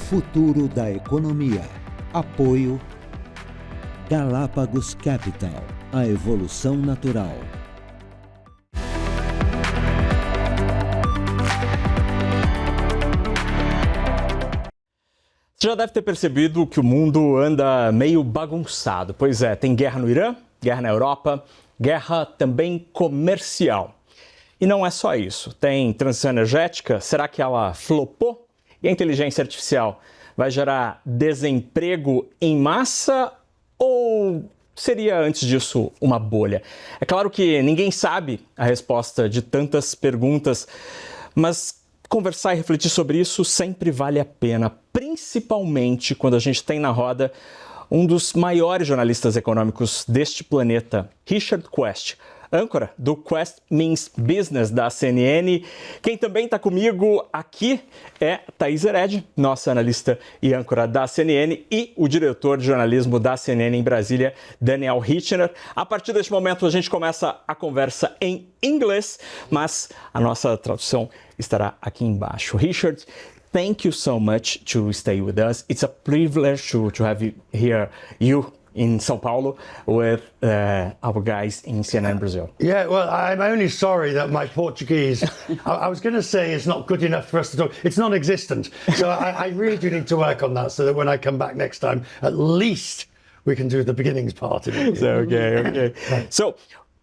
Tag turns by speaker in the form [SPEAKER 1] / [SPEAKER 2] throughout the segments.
[SPEAKER 1] Futuro da Economia. Apoio Galápagos Capital. A evolução natural.
[SPEAKER 2] Você já deve ter percebido que o mundo anda meio bagunçado. Pois é, tem guerra no Irã, guerra na Europa, guerra também comercial. E não é só isso. Tem transição energética, será que ela flopou? E a inteligência artificial vai gerar desemprego em massa ou seria antes disso uma bolha? É claro que ninguém sabe a resposta de tantas perguntas, mas conversar e refletir sobre isso sempre vale a pena, principalmente quando a gente tem na roda um dos maiores jornalistas econômicos deste planeta, Richard Quest, âncora do Quest Means Business da CNN. Quem também está comigo aqui é Thaís Heredia, nossa analista e âncora da CNN, e o diretor de jornalismo da CNN em Brasília, Daniel Rittner. A partir deste momento a gente começa a conversa em inglês, mas a nossa tradução estará aqui embaixo. Richard, thank you so much to stay with us. It's a privilege to have you in São Paulo with our guys in CNN Brazil.
[SPEAKER 3] Yeah, well, I'm only sorry that my Portuguese, I was going to say it's not good enough for us to talk. It's non-existent. So I really do need to work on that so that when I come back next time, at least we can do the beginnings part of it.
[SPEAKER 2] Okay. So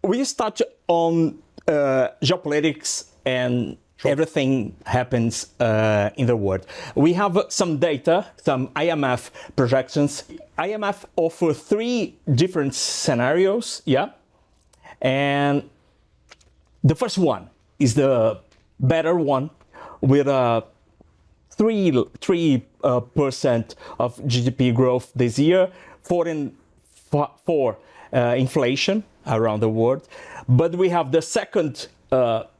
[SPEAKER 2] we start on geopolitics and everything happens in the world. We have some data, some IMF projections. IMF offer 3 different scenarios, and the first one is the better one with a 3% of GDP growth this year, 4 inflation around the world. But we have the second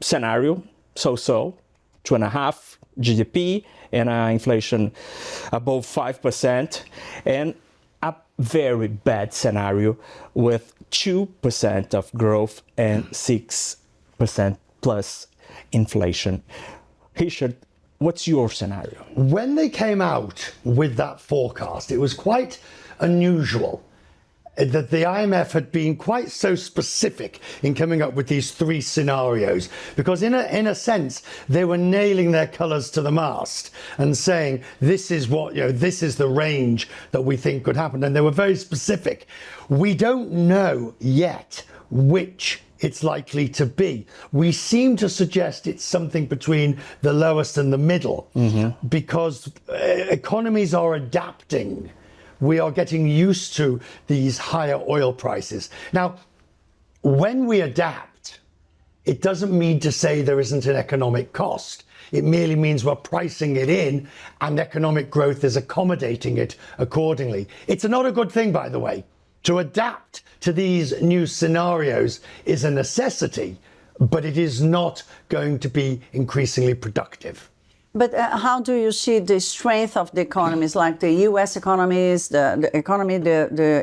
[SPEAKER 2] scenario, so 2.5 GDP and inflation above 5%, and a very bad scenario with 2% of growth and 6% plus inflation. Richard, what's your scenario?
[SPEAKER 3] When they came out with that forecast, it was quite unusual that the IMF had been quite so specific in coming up with these 3 scenarios, because in a sense they were nailing their colours to the mast and saying this is what, this is the range that we think could happen, and they were very specific. We don't know yet which it's likely to be. We seem to suggest it's something between the lowest and the middle, because economies are adapting. We are getting used to these higher oil prices. Now, when we adapt, it doesn't mean to say there isn't an economic cost. It merely means we're pricing it in and economic growth is accommodating it accordingly. It's not a good thing, by the way. To adapt to these new scenarios is a necessity, but it is not going to be increasingly productive.
[SPEAKER 4] But how do you see the strength of the economies, like the U.S. economies, the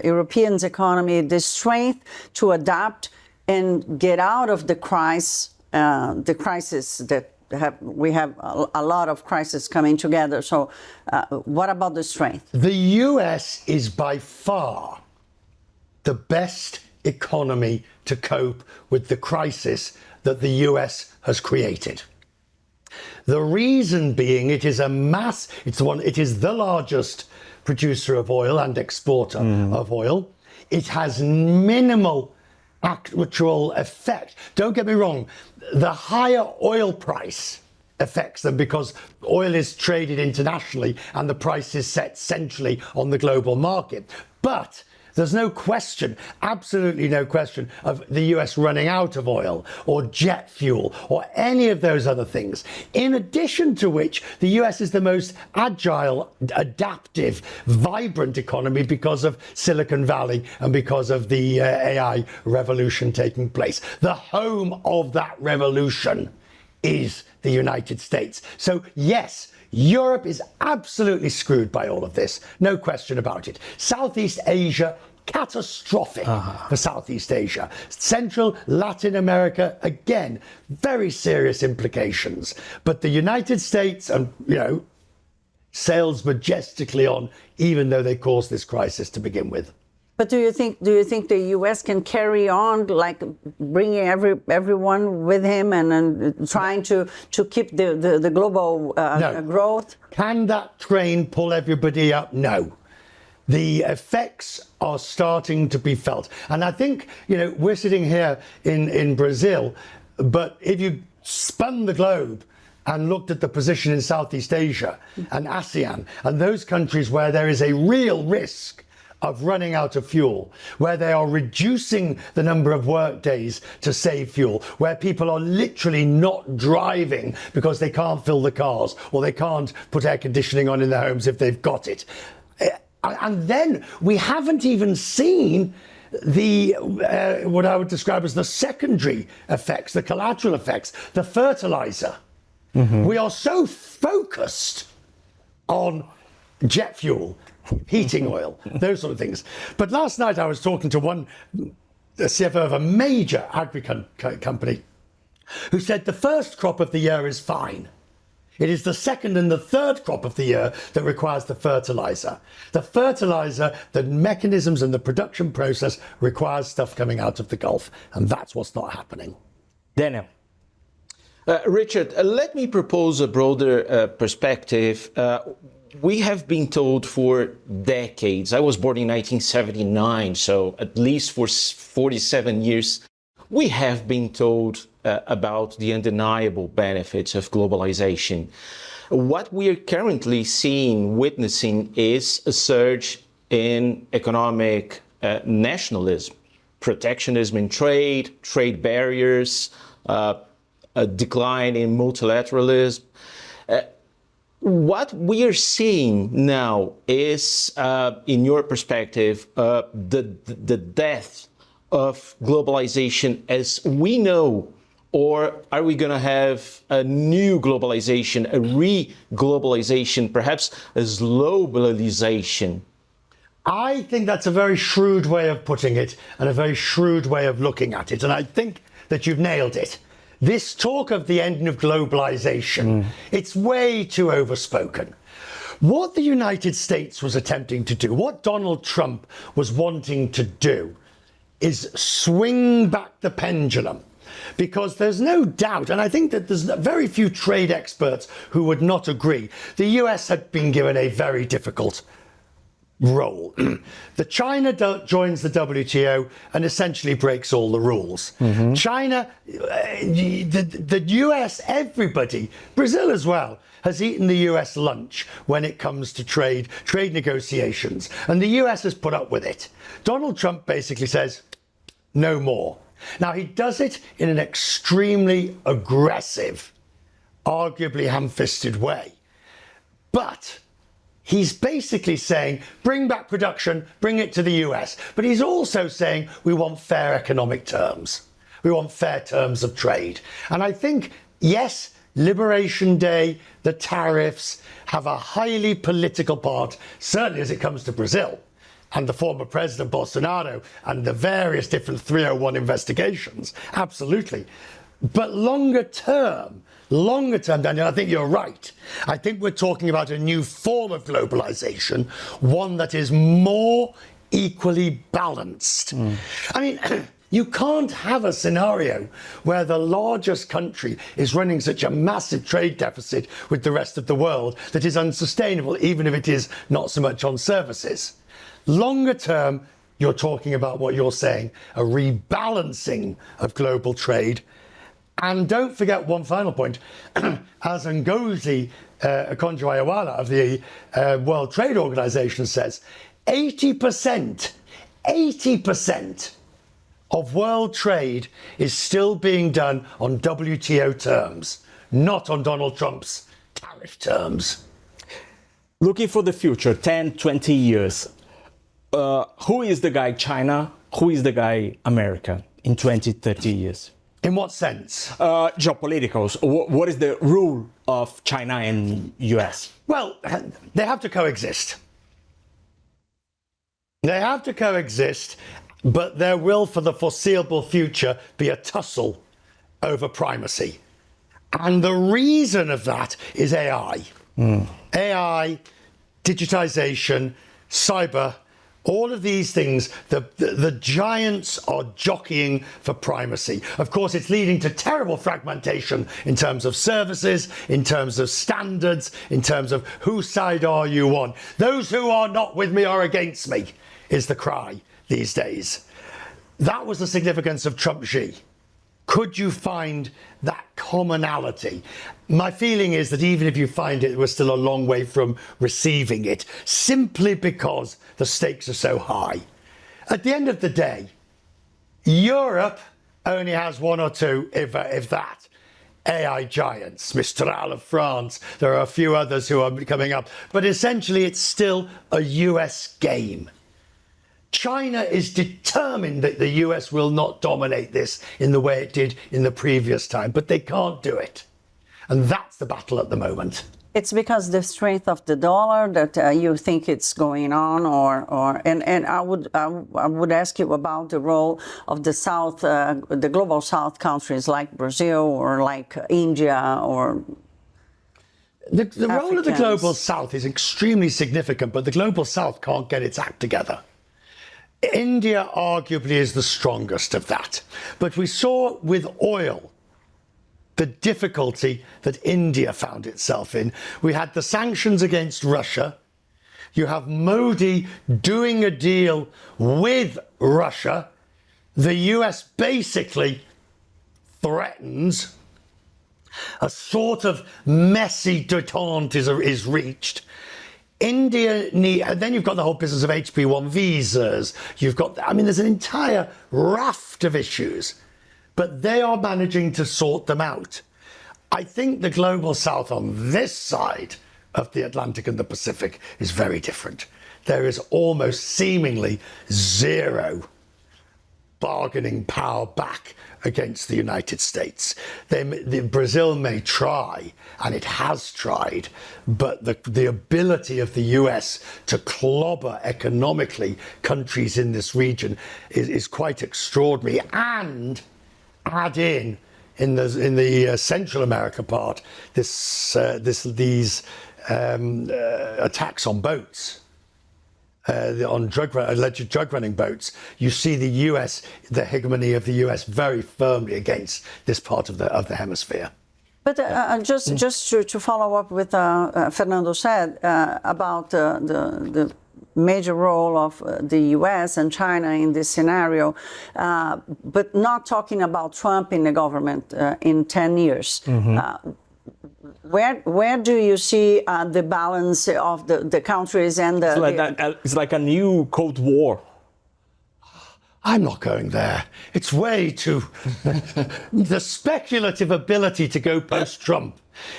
[SPEAKER 4] European economy, the strength to adapt and get out of the crisis that we have a lot of crises coming together. So what about the strength?
[SPEAKER 3] The U.S. is by far the best economy to cope with the crisis that the U.S. has created. The reason being it is it is the largest producer of oil and exporter of oil. It has minimal actual effect. Don't get me wrong, the higher oil price affects them because oil is traded internationally and the price is set centrally on the global market. But there's no question, absolutely no question, of the US running out of oil or jet fuel or any of those other things. In addition to which, the US is the most agile, adaptive, vibrant economy because of Silicon Valley and because of the AI revolution taking place. The home of that revolution is the United States. So yes, Europe is absolutely screwed by all of this, no question about it. Southeast Asia, catastrophic for Southeast Asia. Central Latin America, again, very serious implications. But the United States, and sails majestically on, even though they caused this crisis to begin with.
[SPEAKER 4] But do you think the U.S. can carry on, like bringing everyone with him and trying to keep the global
[SPEAKER 3] No.
[SPEAKER 4] growth?
[SPEAKER 3] Can that train pull everybody up? No. The effects are starting to be felt. And I think, we're sitting here in Brazil, but if you spun the globe and looked at the position in Southeast Asia and ASEAN and those countries where there is a real risk of running out of fuel, where they are reducing the number of work days to save fuel, where people are literally not driving because they can't fill the cars or they can't put air conditioning on in their homes if they've got it. And then we haven't even seen the what I would describe as the secondary effects, the collateral effects, the fertilizer. We are so focused on jet fuel, heating oil, those sort of things. But last night I was talking to the CFO of a major company who said the first crop of the year is fine. It is the second and the third crop of the year that requires the fertilizer. The fertilizer, the mechanisms and the production process requires stuff coming out of the Gulf. And that's what's not happening.
[SPEAKER 2] Daniel.
[SPEAKER 5] Richard, let me propose a broader perspective. We have been told for decades, I was born in 1979, so at least for 47 years, we have been told about the undeniable benefits of globalization. What we are currently witnessing is a surge in economic nationalism, protectionism in trade barriers, a decline in multilateralism. What we are seeing now is, in your perspective, the death of globalization as we know, or are we going to have a new globalization, a re-globalization, perhaps a globalization?
[SPEAKER 3] I think that's a very shrewd way of putting it and a very shrewd way of looking at it. And I think that you've nailed it. This talk of the end of globalization, it's way too overspoken. What the United States was attempting to do, what Donald Trump was wanting to do, is swing back the pendulum. Because there's no doubt, and I think that there's very few trade experts who would not agree, the US had been given a very difficult role. The China joins the WTO and essentially breaks all the rules. China, the US, everybody, Brazil as well, has eaten the US lunch when it comes to trade negotiations. And the US has put up with it. Donald Trump basically says, no more. Now, he does it in an extremely aggressive, arguably ham-fisted way. But he's basically saying, bring back production, bring it to the US. But he's also saying, we want fair economic terms. We want fair terms of trade. And I think, yes, Liberation Day, the tariffs have a highly political part, certainly as it comes to Brazil and the former President Bolsonaro and the various different 301 investigations. Absolutely. But longer term, Daniel, I think you're right. I think we're talking about a new form of globalization, one that is more equally balanced. I mean, you can't have a scenario where the largest country is running such a massive trade deficit with the rest of the world that is unsustainable, even if it is not so much on services. Longer term, you're talking about what you're saying, a rebalancing of global trade. And don't forget one final point. As Ngozi Okonjo-Iweala of the World Trade Organization says, 80% of world trade is still being done on WTO terms, not on Donald Trump's tariff terms.
[SPEAKER 2] Looking for the future, 10, 20 years, who is the guy China? Who is the guy America in 20, 30 years?
[SPEAKER 3] In what sense?
[SPEAKER 2] Geopoliticals. What is the rule of China and US?
[SPEAKER 3] Well, they have to coexist. They have to coexist, but there will, for the foreseeable future, be a tussle over primacy. And the reason of that is AI. AI, digitization, cyber, all of these things, the giants are jockeying for primacy. Of course, it's leading to terrible fragmentation in terms of services, in terms of standards, in terms of whose side are you on. Those who are not with me are against me, is the cry these days. That was the significance of Trump-Xi. Could you find that commonality? My feeling is that even if you find it, we're still a long way from receiving it, simply because the stakes are so high. At the end of the day, Europe only has one or two, if that, AI giants. Mistral of France, there are a few others who are coming up, but essentially it's still a US game. China is determined that the US will not dominate this in the way it did in the previous time, but they can't do it. And that's the battle at the moment.
[SPEAKER 4] It's because the strength of the dollar that you think it's going on, and I would ask you about the role of the South, the global South countries like Brazil or like India or.
[SPEAKER 3] The role of the global South is extremely significant, but the global South can't get its act together. India arguably is the strongest of that. But we saw with oil the difficulty that India found itself in. We had the sanctions against Russia. You have Modi doing a deal with Russia. The US basically threatens. A sort of messy detente is reached. India and then you've got the whole business of HP1 visas. You've got, I mean, there's an entire raft of issues, but they are managing to sort them out. I think the global South on this side of the Atlantic and the Pacific is very different. There is almost seemingly zero bargaining power back against the United States. Brazil may try, and it has tried, but the ability of the US to clobber economically countries in this region is quite extraordinary. And add in the Central America part, these attacks on boats. On alleged drug running boats, you see the hegemony of the US very firmly against this part of the hemisphere.
[SPEAKER 4] But just to follow up with Fernando said about the major role of the US and China in this scenario, but not talking about Trump in the government in 10 years. Where do you see the balance of the countries and the...
[SPEAKER 2] It's like a new Cold War.
[SPEAKER 3] I'm not going there. It's way too... The speculative ability to go post-Trump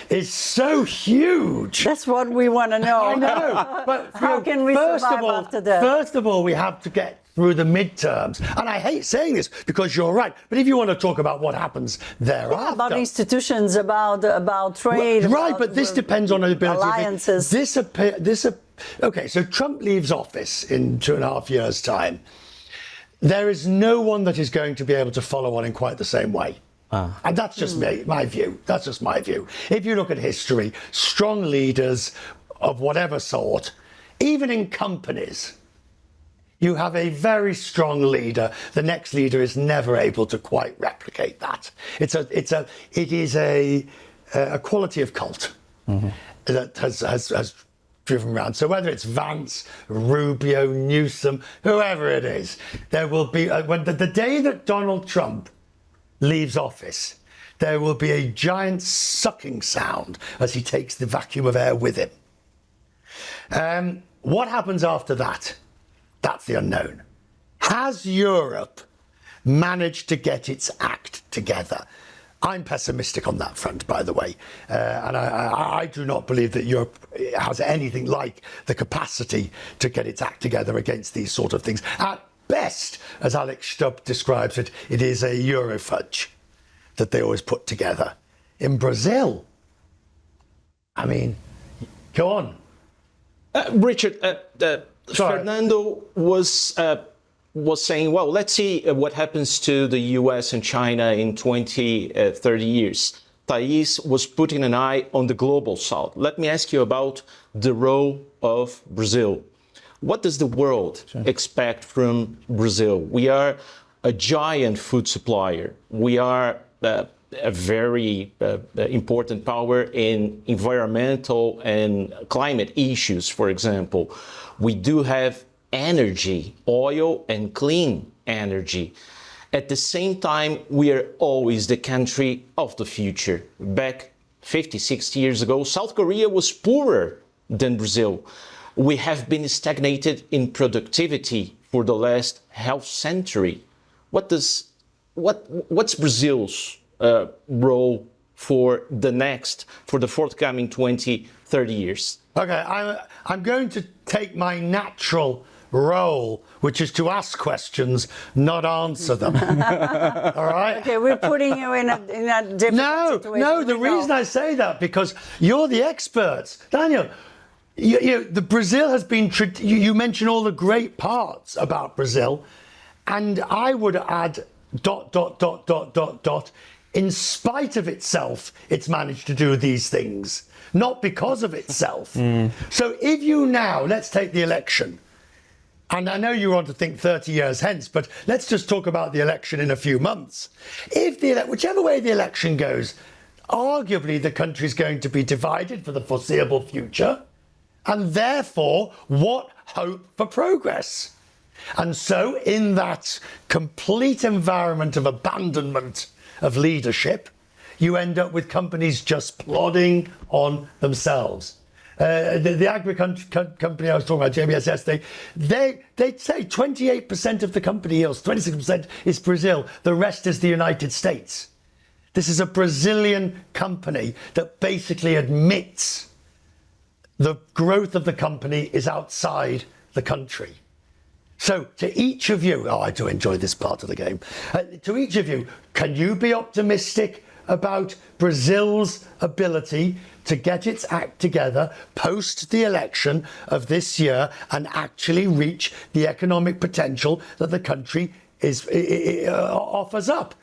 [SPEAKER 3] is so huge.
[SPEAKER 4] That's what we want to know.
[SPEAKER 3] I know, but
[SPEAKER 4] how can we survive after that?
[SPEAKER 3] First of all, we have to get through the midterms. And I hate saying this because you're right. But if you want to talk about what happens thereafter...
[SPEAKER 4] About institutions, about trade...
[SPEAKER 3] Right,
[SPEAKER 4] about,
[SPEAKER 3] but this depends on the ability...
[SPEAKER 4] Alliances.
[SPEAKER 3] Okay, so Trump leaves office in 2.5 years' time. There is no one that is going to be able to follow on in quite the same way. And that's just my view. That's just my view. If you look at history, strong leaders of whatever sort, even in companies, you have a very strong leader. The next leader is never able to quite replicate that. It is a quality of cult that has driven around. So whether it's Vance, Rubio, Newsom, whoever it is, there will be when the day that Donald Trump leaves office, there will be a giant sucking sound as he takes the vacuum of air with him. What happens after that? That's the unknown. Has Europe managed to get its act together? I'm pessimistic on that front, by the way. And I do not believe that Europe has anything like the capacity to get its act together against these sort of things. At best, as Alex Stubb describes it, it is a Eurofudge that they always put together. In Brazil, I mean, go on.
[SPEAKER 5] Richard, Fernando was saying, well, let's see what happens to the US and China in 20, 30 years. Thais was putting an eye on the global south. Let me ask you about the role of Brazil. What does the world expect from Brazil? We are a giant food supplier. We are a very important power in environmental and climate issues, for example. We do have energy, oil and clean energy. At the same time, we are always the country of the future. Back 50, 60 years ago, South Korea was poorer than Brazil. We have been stagnated in productivity for the last half century. What's Brazil's role for the forthcoming 20, 30 years?
[SPEAKER 3] Okay, I'm going to take my natural role, which is to ask questions, not answer them. All right?
[SPEAKER 4] Okay, we're putting you in a difficult situation.
[SPEAKER 3] No, the reason I say that, because you're the experts. Daniel, the Brazil has been, you mentioned all the great parts about Brazil, and I would add ... In spite of itself, it's managed to do these things, not because of itself. So if you now, let's take the election, and I know you want to think 30 years hence, but let's just talk about the election in a few months. If whichever way the election goes, arguably the country is going to be divided for the foreseeable future, and therefore, what hope for progress? And so in that complete environment of abandonment of leadership, you end up with companies just plodding on themselves. The agriculture company I was talking about, JBS yesterday, they say 28% of the company yields, 26% is Brazil, the rest is the United States. This is a Brazilian company that basically admits the growth of the company is outside the country. So to each of you, I do enjoy this part of the game, to each of you, can you be optimistic about Brazil's ability to get its act together post the election of this year and actually reach the economic potential that the country offers up?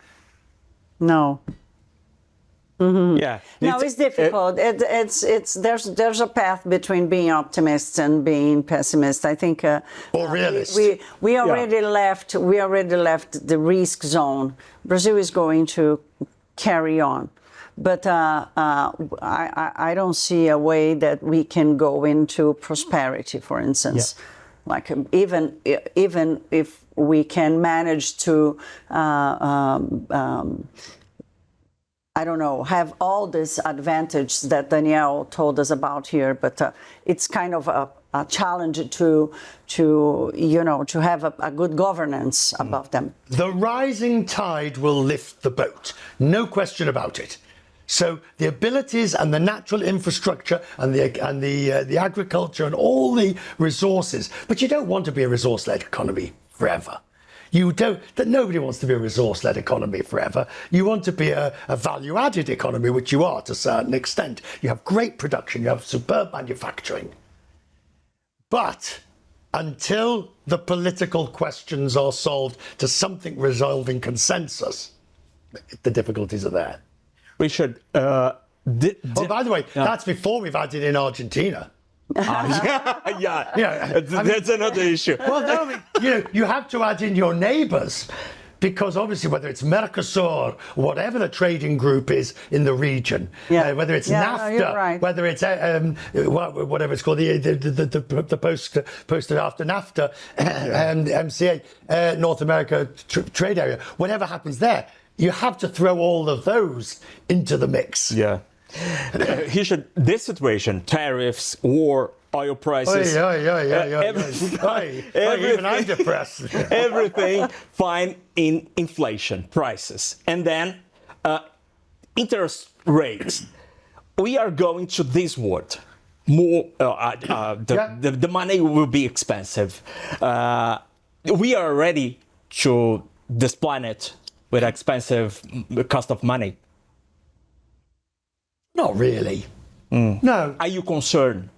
[SPEAKER 4] No.
[SPEAKER 2] Yeah.
[SPEAKER 4] No, it's difficult. There's a path between being optimist and being pessimist. I think.
[SPEAKER 3] Or realist.
[SPEAKER 4] We already left. We already left the risk zone. Brazil is going to carry on, but I don't see a way that we can go into prosperity, for instance. Yeah. Like even if we can manage to. I don't know, have all this advantage that Daniel told us about here, but it's kind of a challenge to have a good governance above them.
[SPEAKER 3] The rising tide will lift the boat, no question about it. So the abilities and the natural infrastructure and the agriculture and all the resources, but you don't want to be a resource-led economy forever. Nobody wants to be a resource-led economy forever. You want to be a value-added economy, which you are to a certain extent. You have great production, you have superb manufacturing. But until the political questions are solved to something resolving consensus, the difficulties are there.
[SPEAKER 2] Richard,
[SPEAKER 3] by the way, that's before we've added in Argentina.
[SPEAKER 2] That's another issue.
[SPEAKER 3] Well, no, you have to add in your neighbours, because obviously whether it's Mercosur, whatever the trading group is in the region, whether it's NAFTA,
[SPEAKER 4] right.
[SPEAKER 3] whether it's whatever it's called, the post after NAFTA, MCA, North America trade area, whatever happens there, you have to throw all of those into the mix.
[SPEAKER 2] Yeah. This situation, tariffs, war, oil prices,
[SPEAKER 3] even I'm depressed.
[SPEAKER 2] Everything fine in inflation, prices, and then interest rates. We are going to this world. More, the money will be expensive. We are ready to this planet with expensive cost of money.
[SPEAKER 3] Not really. No.
[SPEAKER 2] Are you concerned?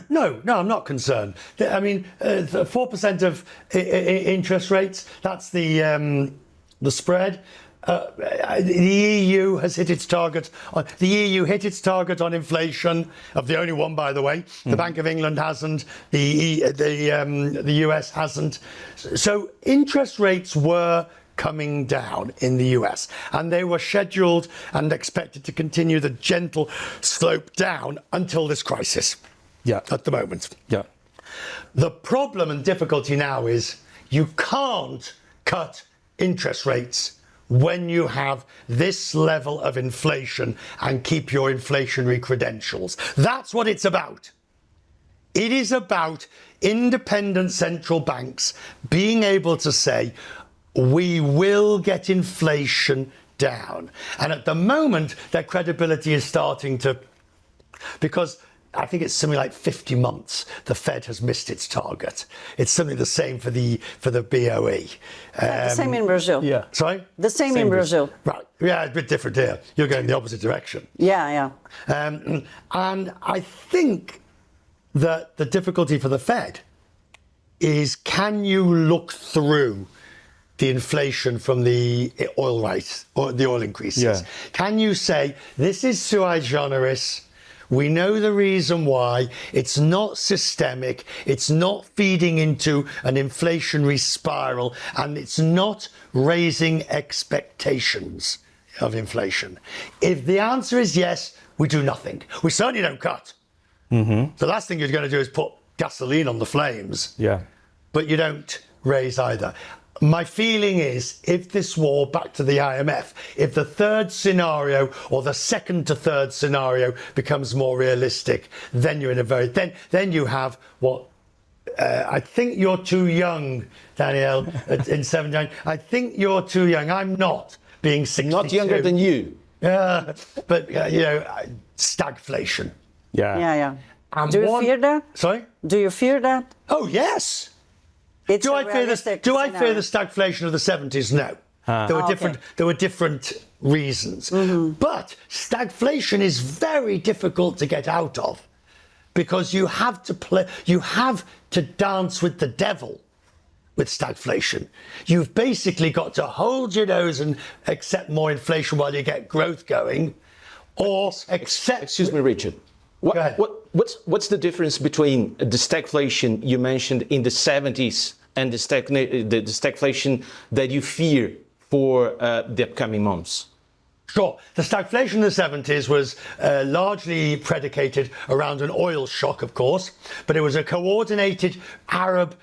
[SPEAKER 3] No, I'm not concerned. I mean, 4% of interest rates, that's the spread. The EU has hit its target. The EU hit its target on inflation, of the only one, by the way. The Bank of England hasn't. The US hasn't. So interest rates were coming down in the US, and they were scheduled and expected to continue the gentle slope down until this crisis.
[SPEAKER 2] Yeah.
[SPEAKER 3] At the moment.
[SPEAKER 2] Yeah.
[SPEAKER 3] The problem and difficulty now is you can't cut interest rates when you have this level of inflation and keep your inflationary credentials. That's what it's about. It is about independent central banks being able to say, we will get inflation down. And at the moment, their credibility is starting to, because I think it's something like 50 months the Fed has missed its target. It's something the same for the BOE.
[SPEAKER 4] The same in Brazil.
[SPEAKER 2] Yeah.
[SPEAKER 3] Sorry?
[SPEAKER 4] The same in Brazil.
[SPEAKER 3] Right. Yeah, it's a bit different here. You're going the opposite direction.
[SPEAKER 4] Yeah.
[SPEAKER 3] And I think that the difficulty for the Fed is, can you look through the inflation from the oil rise or the oil increases?
[SPEAKER 2] Yeah.
[SPEAKER 3] Can you say, this is sui generis, we know the reason why, it's not systemic, it's not feeding into an inflationary spiral, and it's not raising expectations of inflation? If the answer is yes, we do nothing. We certainly don't cut. The last thing you're going to do is put gasoline on the flames.
[SPEAKER 2] Yeah.
[SPEAKER 3] But you don't raise either. My feeling is, if this war, back to the IMF, if the third scenario or the second to third scenario becomes more realistic, then you're in a very, then you have what, I think you're too young, Daniel, in 79. I think you're too young. I'm not, being 62.
[SPEAKER 5] Not younger than you.
[SPEAKER 3] But, you know, stagflation.
[SPEAKER 2] Yeah.
[SPEAKER 3] And
[SPEAKER 4] Do you fear that?
[SPEAKER 3] Sorry?
[SPEAKER 4] Do you fear that?
[SPEAKER 3] Oh, yes.
[SPEAKER 4] It's
[SPEAKER 3] Do
[SPEAKER 4] a
[SPEAKER 3] I fear the stagflation of the 70s? No. There were different reasons. But stagflation is very difficult to get out of, because you have to dance with the devil with stagflation. You've basically got to hold your nose and accept more inflation while you get growth going, or accept...
[SPEAKER 5] Excuse me, Richard. What's the difference between the stagflation you mentioned in the 70s and the stagflation that you fear for the upcoming months?
[SPEAKER 3] Sure. The stagflation in the 70s was largely predicated around an oil shock, of course, but it was a coordinated Arab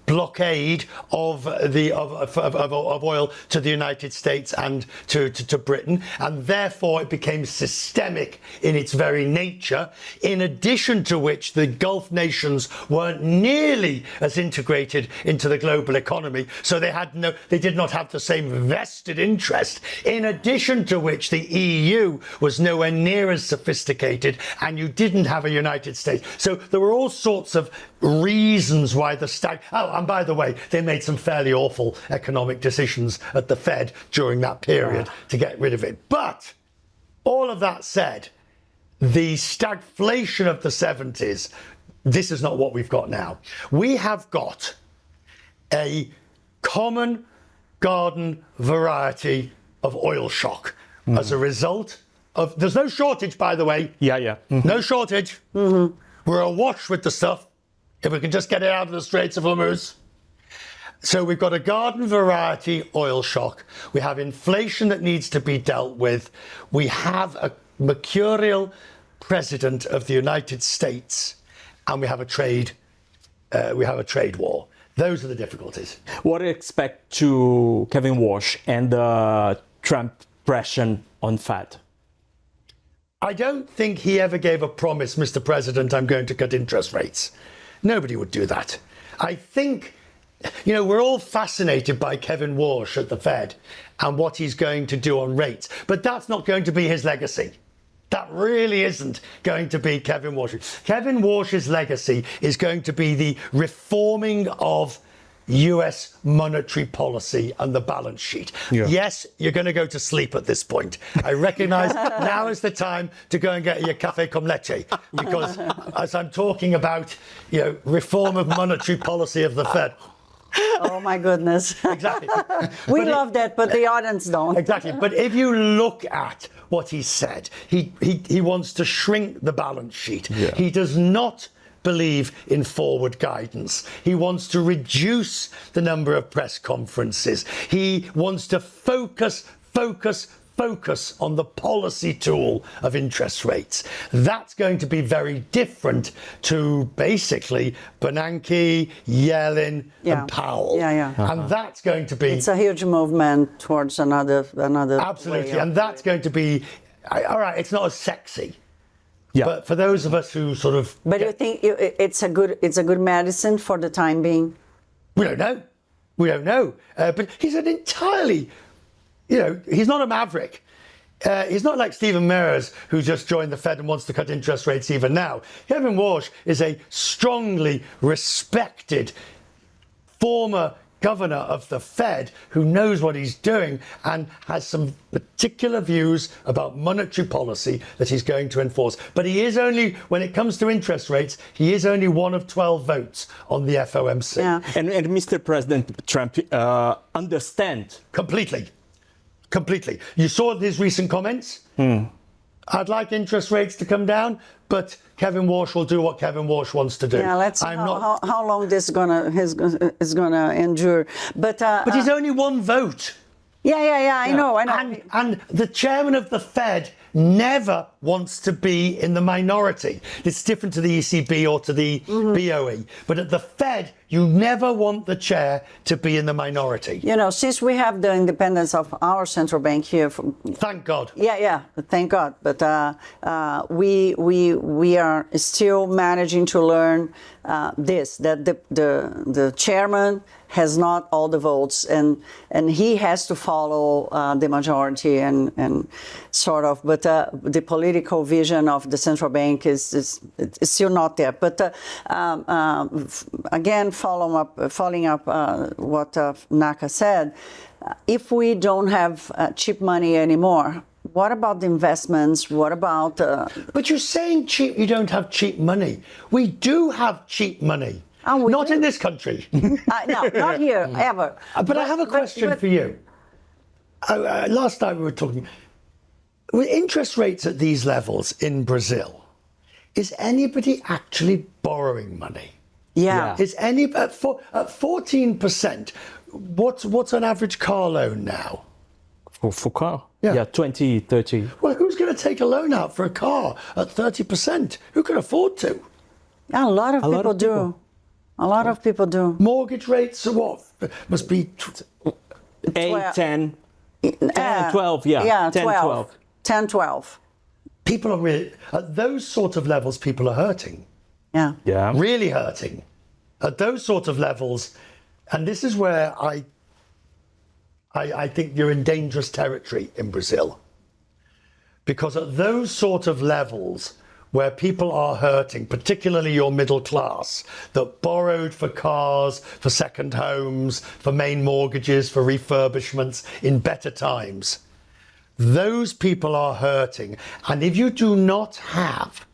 [SPEAKER 3] blockade of oil to the United States and to Britain, and therefore it became systemic in its very nature, in addition to which the Gulf nations weren't nearly as integrated into the global economy, so they did not have the same vested interest, in addition to which the EU was nowhere near as sophisticated, and you didn't have a United States. So there were all sorts of reasons why oh, and by the way, they made some fairly awful economic decisions at the Fed during that period to get rid of it. But all of that said, the stagflation of the 70s, this is not what we've got now. We have got a common garden variety of oil shock as a result of, there's no shortage, by the way.
[SPEAKER 2] Yeah.
[SPEAKER 3] No shortage. We're awash with the stuff, if we can just get it out of the Straits of Hormuz. So we've got a garden variety oil shock. We have inflation that needs to be dealt with. We have a mercurial president of the United States, and we have a trade war. Those are the difficulties.
[SPEAKER 2] What do you expect to Kevin Walsh and the Trump pressure on Fed?
[SPEAKER 3] I don't think he ever gave a promise, Mr. President, I'm going to cut interest rates. Nobody would do that. I think, we're all fascinated by Kevin Walsh at the Fed and what he's going to do on rates, but that's not going to be his legacy. That really isn't going to be Kevin Walsh. Kevin Walsh's legacy is going to be the reforming of US monetary policy and the balance sheet. Yeah. Yes, you're going to go to sleep at this point. I recognize now is the time to go and get your café con leche, because as I'm talking about, reform of monetary policy of the Fed,
[SPEAKER 4] Oh my goodness.
[SPEAKER 3] Exactly.
[SPEAKER 4] We love that, but the audience don't.
[SPEAKER 3] Exactly. But if you look at what he said, he wants to shrink the balance sheet.
[SPEAKER 2] Yeah.
[SPEAKER 3] He does not believe in forward guidance. He wants to reduce the number of press conferences. He wants to focus on the policy tool of interest rates. That's going to be very different to basically Bernanke, Yellen, and Powell. And that's going to be...
[SPEAKER 4] It's a huge movement towards another
[SPEAKER 3] Absolutely, and that's going to be... All right, it's not as sexy.
[SPEAKER 2] Yeah.
[SPEAKER 3] But for those of us who sort of...
[SPEAKER 4] But you think it's a good medicine for the time being?
[SPEAKER 3] We don't know. We don't know. But he's an entirely... he's not a maverick. He's not like Stephen Mears, who just joined the Fed and wants to cut interest rates even now. Kevin Walsh is a strongly respected former governor of the Fed who knows what he's doing and has some particular views about monetary policy that he's going to enforce. But he is only, when it comes to interest rates, he is only one of 12 votes on the FOMC.
[SPEAKER 4] Yeah.
[SPEAKER 2] And Mr. President Trump understand.
[SPEAKER 3] Completely. You saw his recent comments. I'd like interest rates to come down, but Kevin Walsh will do what Kevin Walsh wants to do.
[SPEAKER 4] Yeah, let's see how long this is gonna endure. But
[SPEAKER 3] he's only one vote.
[SPEAKER 4] I know.
[SPEAKER 3] And the chairman of the Fed never wants to be in the minority. It's different to the ECB or to the BOE. But at the Fed, you never want the chair to be in the minority.
[SPEAKER 4] Since we have the independence of our central bank here.
[SPEAKER 3] Thank God.
[SPEAKER 4] Yeah, thank God. But we are still managing to learn that the chairman has not all the votes, and he has to follow the majority and sort of. But the political vision of the central bank is still not there. But again, following up what Naka said, if we don't have cheap money anymore, what about the investments? What about...
[SPEAKER 3] But you're saying cheap, you don't have cheap money. We do have cheap money. Not in this country.
[SPEAKER 4] No, not here, ever.
[SPEAKER 3] But I have a question for you. Last night we were talking... With interest rates at these levels in Brazil, is anybody actually borrowing money?
[SPEAKER 4] Yeah.
[SPEAKER 3] Is at 14%, what's an average car loan now?
[SPEAKER 2] For car? Yeah, 20, 30.
[SPEAKER 3] Well, who's going to take a loan out for a car at 30%? Who can afford to?
[SPEAKER 4] Yeah, a lot of people do. A lot of people do.
[SPEAKER 3] Mortgage rates are what? Must be
[SPEAKER 2] 8, 10, 12, yeah. 10, 12.
[SPEAKER 4] 10, 12.
[SPEAKER 3] People are really, at those sort of levels, people are hurting.
[SPEAKER 4] Yeah.
[SPEAKER 3] Really hurting. At those sort of levels, and this is where I think you're in dangerous territory in Brazil. Because at those sort of levels where people are hurting, particularly your middle class, that borrowed for cars, for second homes, for main mortgages, for refurbishments in better times, those people are hurting. And if you do not have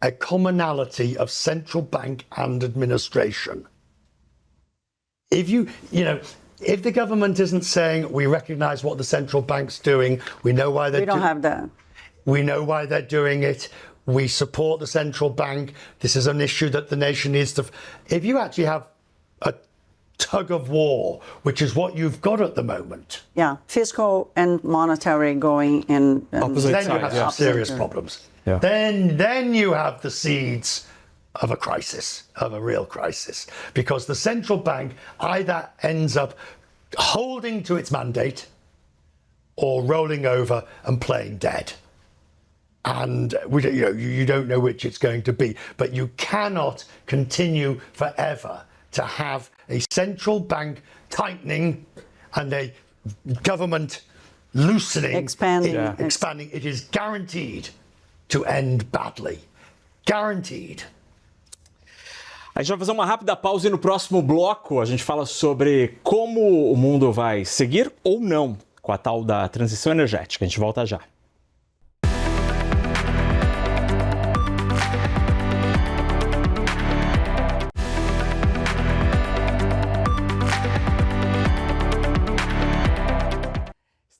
[SPEAKER 3] a commonality of central bank and administration, if if the government isn't saying we recognize what the central bank's doing, we know why they're
[SPEAKER 4] don't have that.
[SPEAKER 3] We know why they're doing it. We support the central bank. This is an issue that the nation needs to... If you actually have a tug of war, which is what you've got at the moment...
[SPEAKER 4] Yeah, fiscal and monetary going in...
[SPEAKER 2] Opposite
[SPEAKER 3] then
[SPEAKER 2] sides,
[SPEAKER 3] you have some serious problems.
[SPEAKER 2] Yeah.
[SPEAKER 3] Then you have the seeds of a crisis, of a real crisis. Because the central bank either ends up holding to its mandate or rolling over and playing dead. And you don't know which it's going to be. But you cannot continue forever to have a central bank tightening and a government loosening,
[SPEAKER 4] expanding.
[SPEAKER 3] Expanding. It is guaranteed to end badly. Guaranteed.
[SPEAKER 2] A gente vai fazer uma rápida pausa e no próximo bloco a gente fala sobre como o mundo vai seguir ou não com a tal da transição energética. A gente volta já.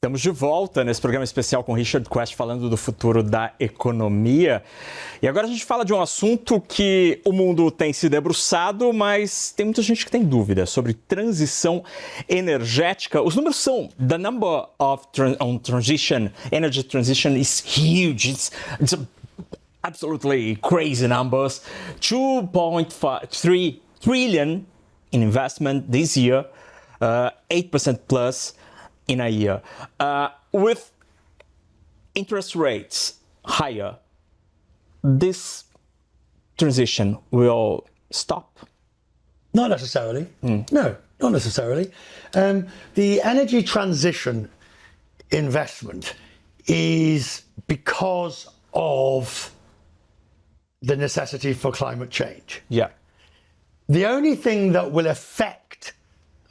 [SPEAKER 2] Estamos de volta nesse programa especial com Richard Quest falando do futuro da economia. E agora a gente fala de um assunto que o mundo tem se debruçado, mas tem muita gente que tem dúvida sobre transição energética. Os números são: the number of energy transition is huge. It's absolutely crazy numbers. 2.3 trillion in investment this year, 8% plus in a year. With interest rates higher, this transition will stop?
[SPEAKER 3] Not necessarily. No, not necessarily. The energy transition investment is because of the necessity for climate change.
[SPEAKER 2] Yeah.
[SPEAKER 3] The only thing that will affect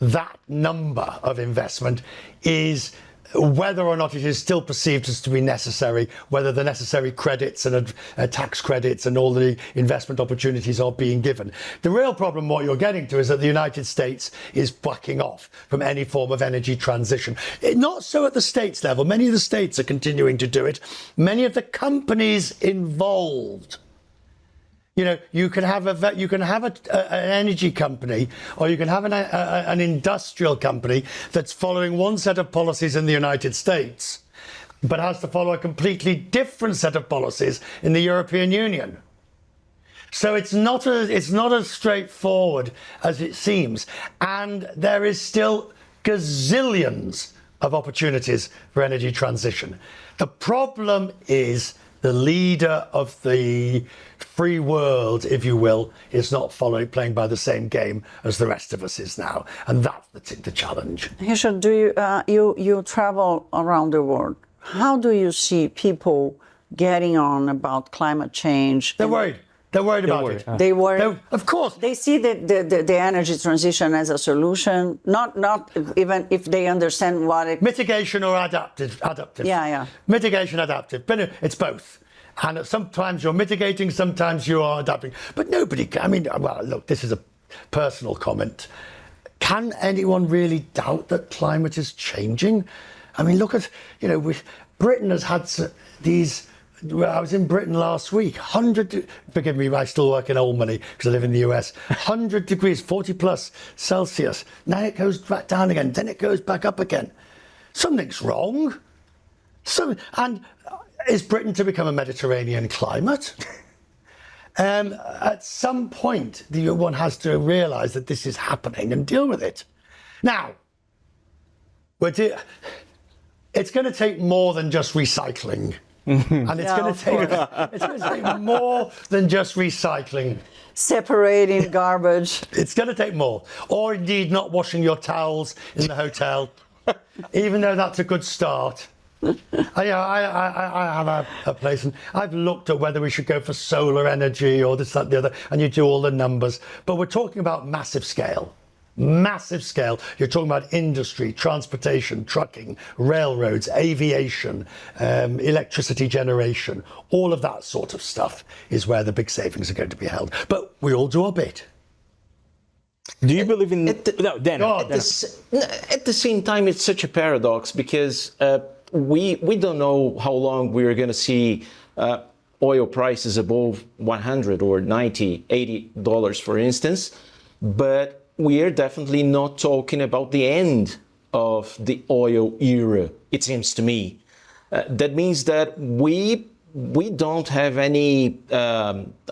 [SPEAKER 3] that number of investment is whether or not it is still perceived as to be necessary, whether the necessary credits and tax credits and all the investment opportunities are being given. The real problem, what you're getting to, is that the United States is backing off from any form of energy transition. Not so at the states level. Many of the states are continuing to do it. Many of the companies involved, you know, you can have an energy company, or you can have an industrial company that's following one set of policies in the United States, but has to follow a completely different set of policies in the European Union. So it's not as straightforward as it seems, and there is still gazillions of opportunities for energy transition. The problem is the leader of the free world, if you will, is not playing by the same game as the rest of us is now, and that's the challenge.
[SPEAKER 4] Richard, you travel around the world. How do you see people getting on about climate change?
[SPEAKER 3] They're worried. They're worried about it.
[SPEAKER 4] They worry.
[SPEAKER 3] Of course.
[SPEAKER 4] They see the energy transition as a solution, not even if they understand what it...
[SPEAKER 3] Mitigation or adaptive.
[SPEAKER 4] Yeah.
[SPEAKER 3] Mitigation, adaptive. But it's both. And sometimes you're mitigating, sometimes you are adapting. But nobody can. I mean, well, look, this is a personal comment. Can anyone really doubt that climate is changing? I mean, look at, Britain has had these... I was in Britain last week, forgive me, I still work in old money because I live in the US, 100 degrees, 40 plus Celsius. Now it goes back down again, then it goes back up again. Something's wrong. And is Britain to become a Mediterranean climate? At some point, one has to realise that this is happening and deal with it. Now, it's going to take more than just recycling. And it's going to take more than just recycling.
[SPEAKER 4] Separating garbage.
[SPEAKER 3] It's going to take more. Or indeed not washing your towels in the hotel, even though that's a good start. I have a place, and I've looked at whether we should go for solar energy or this, that, the other, and you do all the numbers. But we're talking about massive scale. Massive scale. You're talking about industry, transportation, trucking, railroads, aviation, electricity generation. All of that sort of stuff is where the big savings are going to be held. But we all do our bit.
[SPEAKER 2] Do you believe in...
[SPEAKER 5] At the same time, it's such a paradox because we don't know how long we're going to see oil prices above $100 or $90, $80, for instance. But we are definitely not talking about the end of the oil era, it seems to me. That means that we don't have any,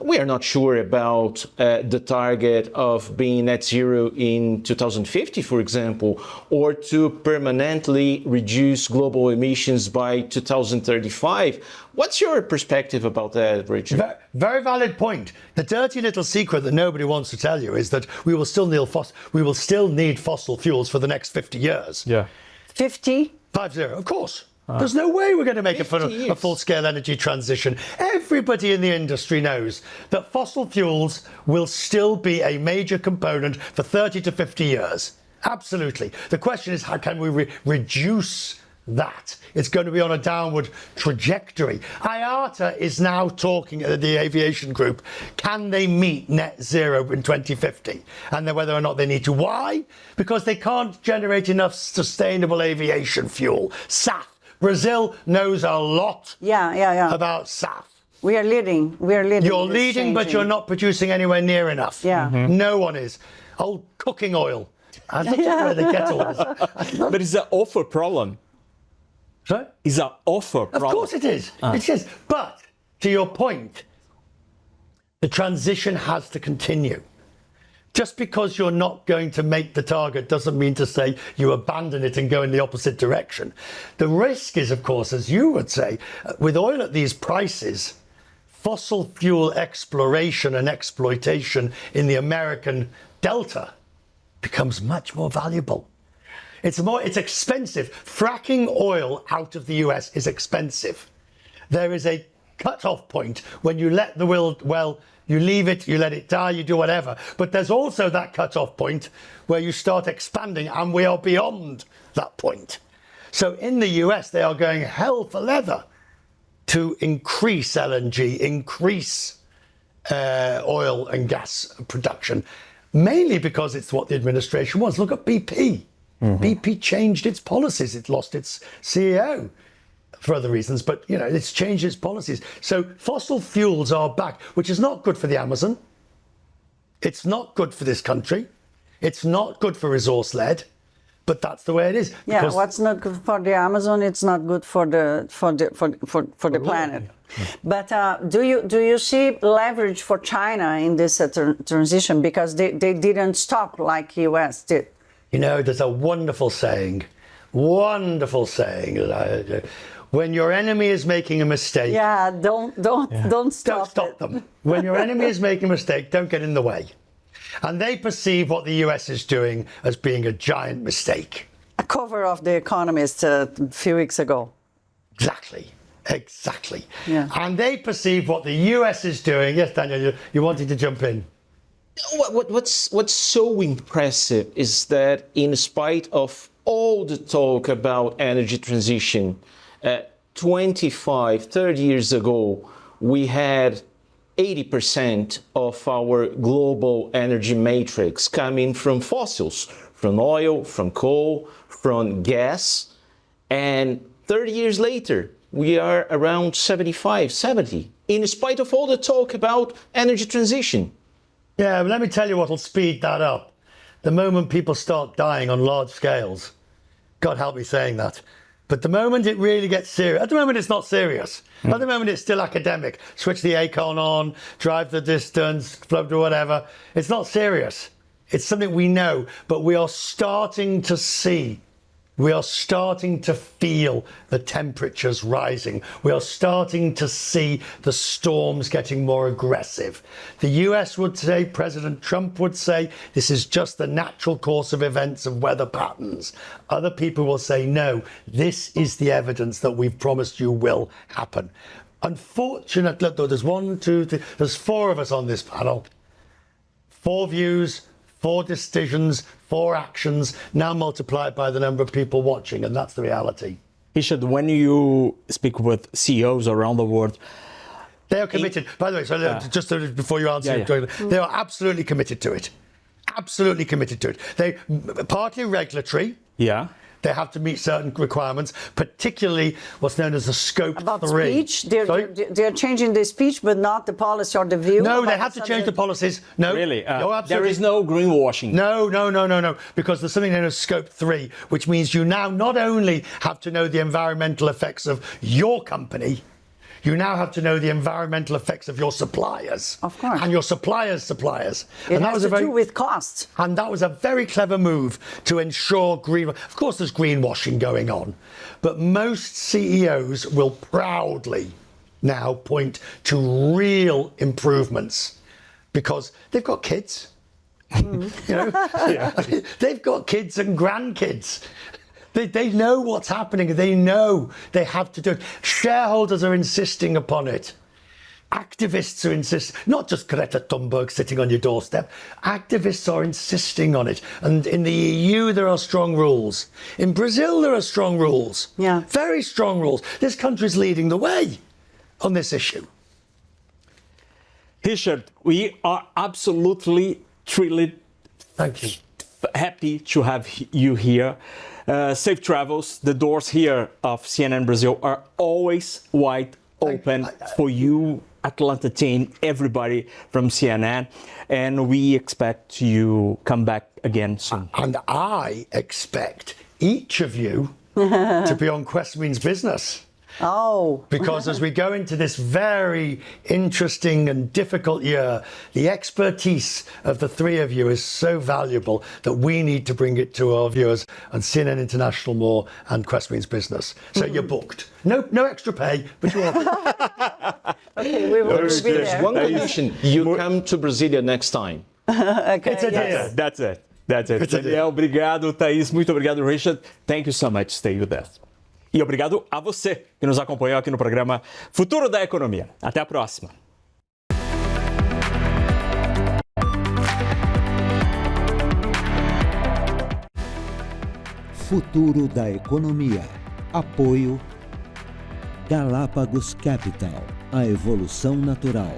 [SPEAKER 5] we are not sure about the target of being net zero in 2050, for example, or to permanently reduce global emissions by 2035. What's your perspective about that, Richard?
[SPEAKER 3] Very valid point. The dirty little secret that nobody wants to tell you is that we will still need fossil fuels for the next 50 years.
[SPEAKER 2] Yeah.
[SPEAKER 4] 50?
[SPEAKER 3] 50, of course. There's no way we're going to make a full-scale energy transition. Everybody in the industry knows that fossil fuels will still be a major component for 30 to 50 years. Absolutely. The question is, how can we reduce that. It's going to be on a downward trajectory. IATA is now talking at the aviation group. Can they meet net zero in 2050? And then whether or not they need to. Why? Because they can't generate enough sustainable aviation fuel. SAF. Brazil knows a lot about SAF.
[SPEAKER 4] We are leading.
[SPEAKER 3] You're leading, but you're not producing anywhere near enough.
[SPEAKER 4] Yeah.
[SPEAKER 3] No one is. Old cooking oil. I'm not sure where they get all this.
[SPEAKER 2] But it's an awful problem.
[SPEAKER 3] Sorry?
[SPEAKER 2] It's an awful problem.
[SPEAKER 3] Of course it is. It is. But to your point, the transition has to continue. Just because you're not going to make the target doesn't mean to say you abandon it and go in the opposite direction. The risk is, of course, as you would say, with oil at these prices, fossil fuel exploration and exploitation in the American Delta becomes much more valuable. It's expensive. Fracking oil out of the US is expensive. There is a cut-off point when you let the well, you leave it, you let it die, you do whatever. But there's also that cut-off point where you start expanding, and we are beyond that point. So in the US, they are going hell for leather to increase LNG, increase oil and gas production, mainly because it's what the administration wants. Look at BP. BP changed its policies. It lost its CEO for other reasons, but it's changed its policies. So fossil fuels are back, which is not good for the Amazon. It's not good for this country. It's not good for resource-led, but that's the way it is.
[SPEAKER 4] Yeah, what's not good for the Amazon, it's not good for the planet. But do you see leverage for China in this transition, because they didn't stop like US did?
[SPEAKER 3] There's a wonderful saying, when your enemy is making a mistake,
[SPEAKER 4] don't stop
[SPEAKER 3] them. When your enemy is making a mistake, don't get in the way. And they perceive what the US is doing as being a giant mistake.
[SPEAKER 4] A cover of The Economist a few weeks ago.
[SPEAKER 3] Exactly.
[SPEAKER 4] Yeah.
[SPEAKER 3] And they perceive what the US is doing. Yes, Daniel, you wanted to jump in.
[SPEAKER 5] What's so impressive is that in spite of all the talk about energy transition, 25, 30 years ago, we had 80% of our global energy matrix coming from fossils, from oil, from coal, from gas. And 30 years later, we are around 75, 70, in spite of all the talk about energy transition.
[SPEAKER 3] Yeah, but let me tell you what will speed that up. The moment people start dying on large scales. God help me saying that. But the moment it really gets serious, at the moment it's not serious. At the moment it's still academic. Switch the aircon on, drive the distance, float or whatever. It's not serious. It's something we know, but we are starting to see. We are starting to feel the temperatures rising. We are starting to see the storms getting more aggressive. The US would say, President Trump would say, this is just the natural course of events of weather patterns. Other people will say, no, this is the evidence that we've promised you will happen. Unfortunately, there's there's 4 of us on this panel. 4 views, 4 decisions, 4 actions, now multiplied by the number of people watching, and that's the reality.
[SPEAKER 2] Richard, when you speak with CEOs around the world,
[SPEAKER 3] they are committed. By the way, so just before you answer, they are absolutely committed to it. Absolutely committed to it. They partly regulatory.
[SPEAKER 2] Yeah.
[SPEAKER 3] They have to meet certain requirements, particularly what's known as the scope 3.
[SPEAKER 4] About speech, they're changing the speech, but not the policy or the view.
[SPEAKER 3] No, they have to change the policies. No,
[SPEAKER 2] really,
[SPEAKER 3] there
[SPEAKER 2] is no greenwashing.
[SPEAKER 3] No, because there's something known as scope 3, which means you now not only have to know the environmental effects of your company, you now have to know the environmental effects of your suppliers.
[SPEAKER 4] Of course.
[SPEAKER 3] And your suppliers.
[SPEAKER 4] It has to do with costs.
[SPEAKER 3] And that was a very clever move to ensure Of course, there's greenwashing going on, but most CEOs will proudly now point to real improvements because they've got kids. They've got kids and grandkids. They know what's happening. They know they have to do it. Shareholders are insisting upon it. Activists are insisting, not just Greta Thunberg sitting on your doorstep, activists are insisting on it. And in the EU, there are strong rules. In Brazil, there are strong rules.
[SPEAKER 4] Yeah.
[SPEAKER 3] Very strong rules. This country's leading the way on this issue.
[SPEAKER 2] Richard, we are absolutely thrilled,
[SPEAKER 3] Thank you.
[SPEAKER 2] happy to have you here. Safe travels. The doors here of CNN Brazil are always wide open for you, Atlanta team, everybody from CNN, and we expect you come back again soon.
[SPEAKER 3] And I expect each of you to be on Quest Means Business.
[SPEAKER 4] Oh.
[SPEAKER 3] Because as we go into this very interesting and difficult year, the expertise of the three of you is so valuable that we need to bring it to our viewers on CNN International More and Quest Means Business. So you're booked. No extra pay, but you are booked.
[SPEAKER 4] Okay, we will be there.
[SPEAKER 5] One condition, you come to Brasília next time.
[SPEAKER 4] Okay,
[SPEAKER 3] It's a deal.
[SPEAKER 2] That's it. That's it.
[SPEAKER 3] It's a deal.
[SPEAKER 2] Daniel, obrigado. Thaís, muito obrigado. Richard, thank you so much. Stay with us. E obrigado a você que nos acompanhou aqui no programa Futuro da Economia. Até a próxima.
[SPEAKER 1] Futuro da Economia. Apoio Galápagos Capital. A evolução natural.